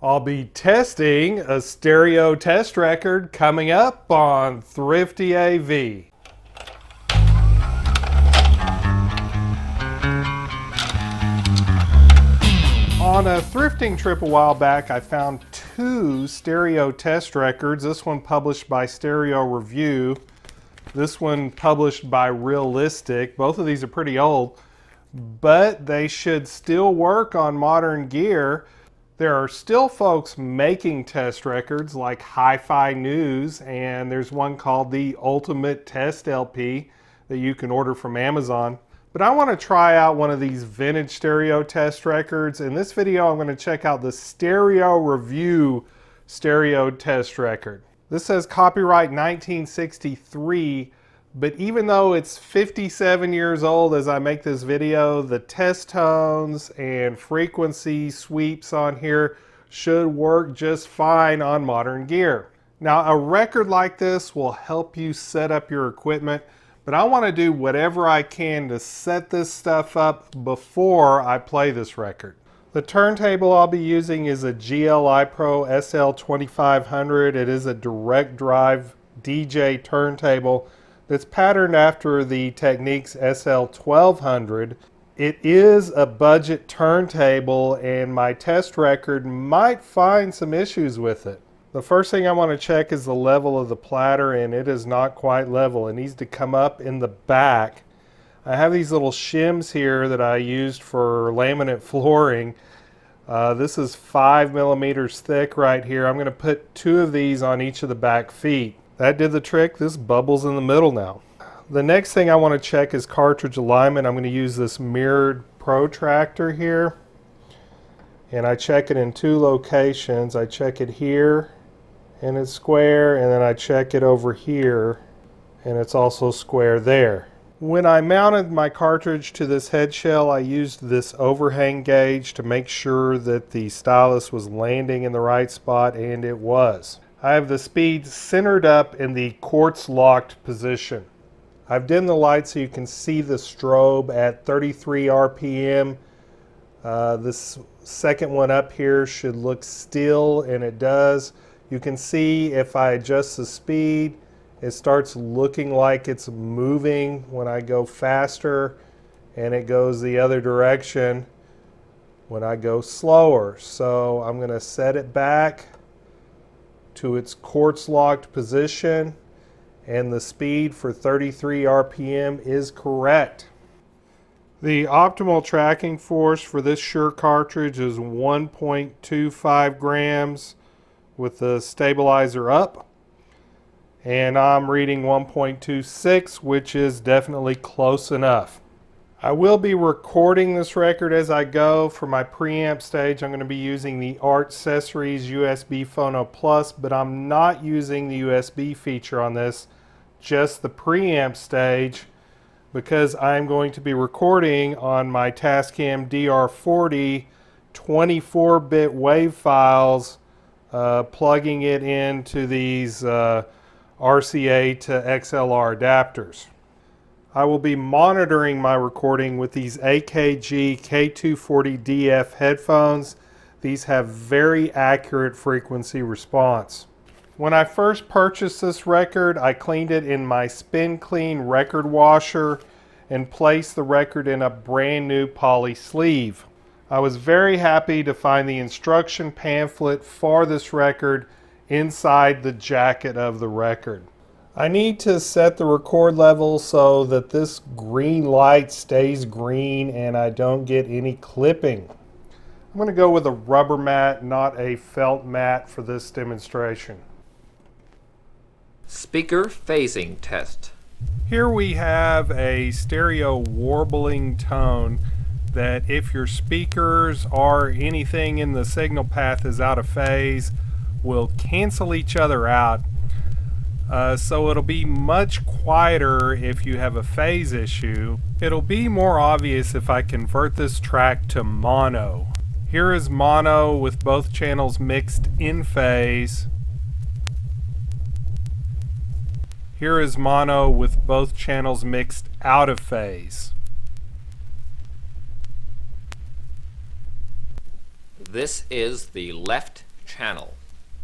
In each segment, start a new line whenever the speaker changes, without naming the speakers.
I'll be testing a stereo test record coming up on ThriftyAV. On a thrifting trip a while back, I found two stereo test records. This one published by Stereo Review. This one published by Realistic. Both of these are pretty old, but they should still work on modern gear. There are still folks making test records like Hifi News, and there's one called the Ultimate Test LP that you can order from Amazon. But I want to try out one of these vintage stereo test records. In this video, I'm going to check out the Stereo Review stereo test record. This says copyright 1963, but even though it's 57 years old as I make this video, the test tones and frequency sweeps on here should work just fine on modern gear. Now, a record like this will help you set up your equipment, but I want to do whatever I can to set this stuff up before I play this record. The turntable I'll be using is a GLI Pro SL2500. It is a direct drive DJ turntable that's patterned after the Technics SL1200. It is a budget turntable, and my test record might find some issues with it. The first thing I want to check is the level of the platter, and it is not quite level. It needs to come up in the back. I have these little shims here that I used for laminate flooring. This is 5 millimeters thick right here. I'm going to put 2 of these on each of the back feet. That did the trick. This bubble's in the middle now. The next thing I want to check is cartridge alignment. I'm going to use this mirrored protractor here, and I check it in 2 locations. I check it here and it's square, and then I check it over here and it's also square there. When I mounted my cartridge to this head shell, I used this overhang gauge to make sure that the stylus was landing in the right spot, and it was. I have the speed centered up in the quartz locked position. I've dimmed the light so you can see the strobe at 33 RPM. This second one up here should look still, and it does. You can see if I adjust the speed, it starts looking like it's moving when I go faster, and it goes the other direction when I go slower. So I'm going to set it back to its quartz locked position, and the speed for 33 RPM is correct. The optimal tracking force for this Shure cartridge is 1.25 grams with the stabilizer up, and I'm reading 1.26, which is definitely close enough. I will be recording this record as I go. For my preamp stage, I'm going to be using the Art Accessories USB Phono Plus, but I'm not using the USB feature on this, just the preamp stage, because I'm going to be recording on my Tascam DR40 24-bit WAV files, plugging it into these RCA to XLR adapters. I will be monitoring my recording with these AKG K240DF headphones. These have very accurate frequency response. When I first purchased this record, I cleaned it in my Spin Clean record washer and placed the record in a brand new poly sleeve. I was very happy to find the instruction pamphlet for this record inside the jacket of the record. I need to set the record level so that this green light stays green and I don't get any clipping. I'm going to go with a rubber mat, not a felt mat, for this demonstration.
Speaker phasing test.
Here we have a stereo warbling tone that if your speakers or anything in the signal path is out of phase, will cancel each other out. So it'll be much quieter if you have a phase issue. It'll be more obvious if I convert this track to mono. Here is mono with both channels mixed in phase. Here is mono with both channels mixed out of phase.
This is the left channel.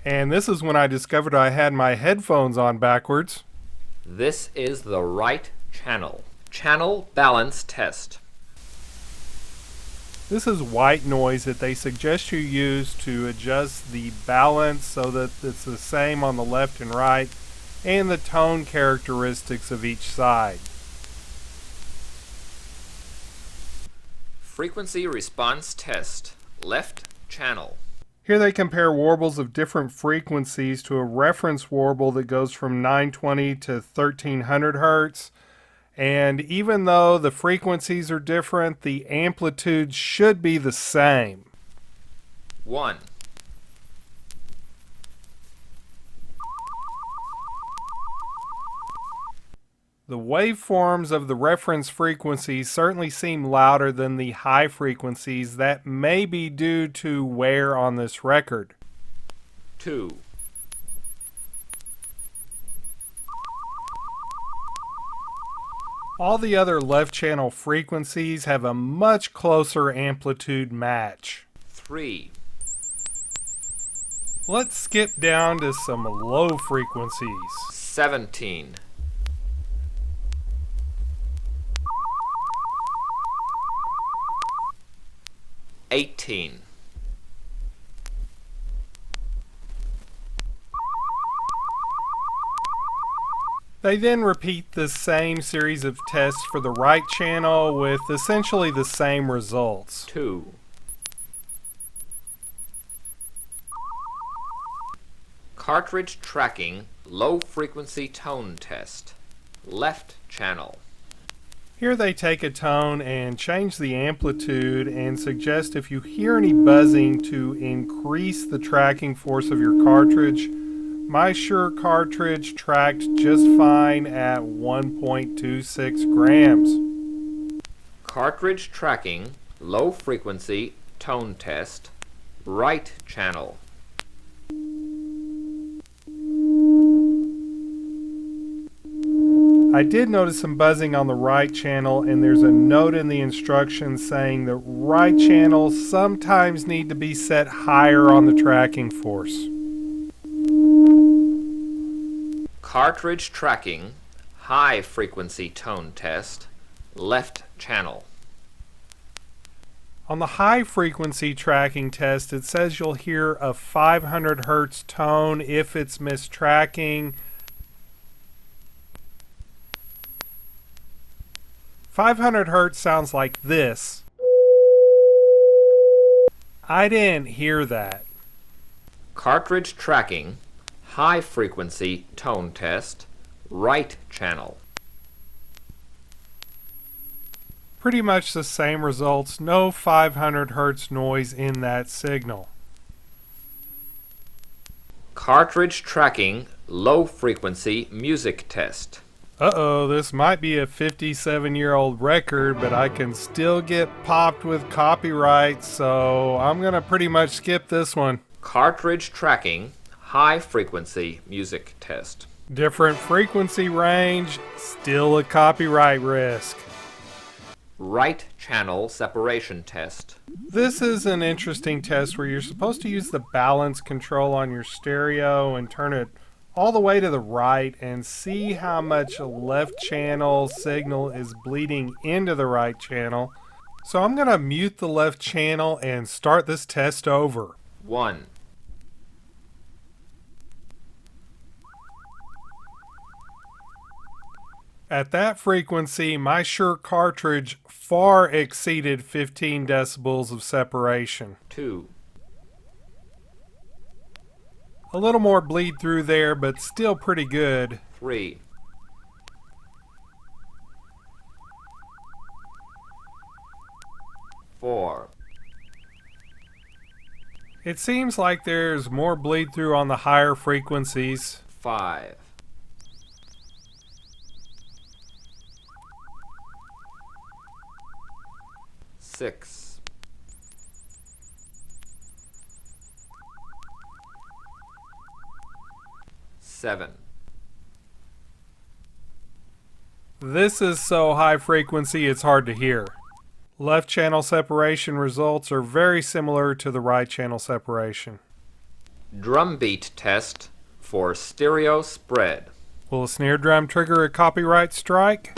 And this is when I discovered I had my headphones on backwards.
This is the right channel. Channel balance test.
This is white noise that they suggest you use to adjust the balance so that it's the same on the left and right, and the tone characteristics of each side.
Frequency response test. Left channel.
Here they compare warbles of different frequencies to a reference warble that goes from 920 to 1300 hertz. And even though the frequencies are different, the amplitude should be the same.
1.
The waveforms of the reference frequencies certainly seem louder than the high frequencies. That may be due to wear on this record.
2.
All the other left channel frequencies have a much closer amplitude match.
3.
Let's skip down to some low frequencies.
17. 18.
'They then repeat the same series of tests for the right channel with essentially the same results.
2. Cartridge tracking low frequency tone test. Left channel.
Here they take a tone and change the amplitude and suggest if you hear any buzzing to increase the tracking force of your cartridge. My Shure cartridge tracked just fine at 1.26 grams.
Cartridge tracking low frequency tone test. Right channel.
I did notice some buzzing on the right channel, and there's a note in the instructions saying that right channels sometimes need to be set higher on the tracking force.
Cartridge tracking high frequency tone test. Left channel.
On the high frequency tracking test, it says you'll hear a 500 hertz tone if it's mistracking. 500 hertz sounds like this. I didn't hear that.
Cartridge tracking high frequency tone test. Right channel.
Pretty much the same results, no 500 hertz noise in that signal.
Cartridge tracking low frequency music test.
Uh-oh, this might be a 57-year-old record, but I can still get popped with copyright, so I'm gonna pretty much skip this one.
Cartridge tracking high frequency music test.
Different frequency range, still a copyright risk.
Right channel separation test.
This is an interesting test where you're supposed to use the balance control on your stereo and turn it all the way to the right and see how much left channel signal is bleeding into the right channel. So I'm going to mute the left channel and start this test over.
1.
At that frequency, my Shure cartridge far exceeded 15 decibels of separation.
2.
A little more bleed through there, but still pretty good.
3. 4.
It seems like there's more bleed through on the higher frequencies.
5. 6. 7.
This is so high frequency it's hard to hear. Left channel separation results are very similar to the right channel separation.
drum beat test for stereo spread.
Will a snare drum trigger a copyright strike?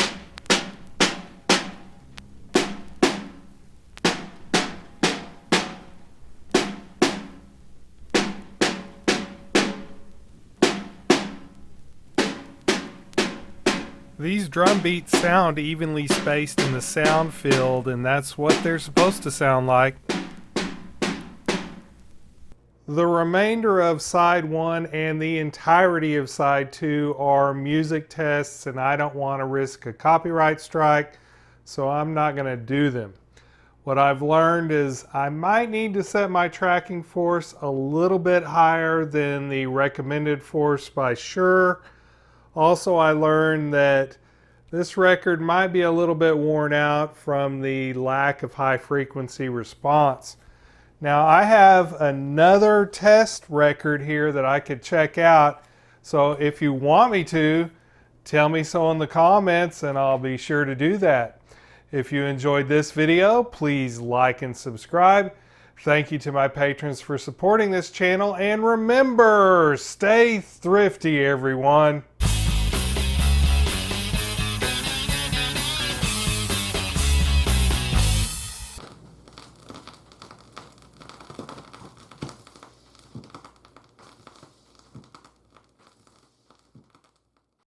These drum beats sound evenly spaced in the sound field, and that's what they're supposed to sound like. The remainder of side 1 and the entirety of side 2 are music tests, and I don't want to risk a copyright strike, so I'm not going to do them. What I've learned is I might need to set my tracking force a little bit higher than the recommended force by Shure. Also, I learned that this record might be a little bit worn out from the lack of high frequency response. Now, I have another test record here that I could check out, so if you want me to, tell me so in the comments and I'll be sure to do that. If you enjoyed this video, please like and subscribe. Thank you to my patrons for supporting this channel, and remember, stay thrifty, everyone.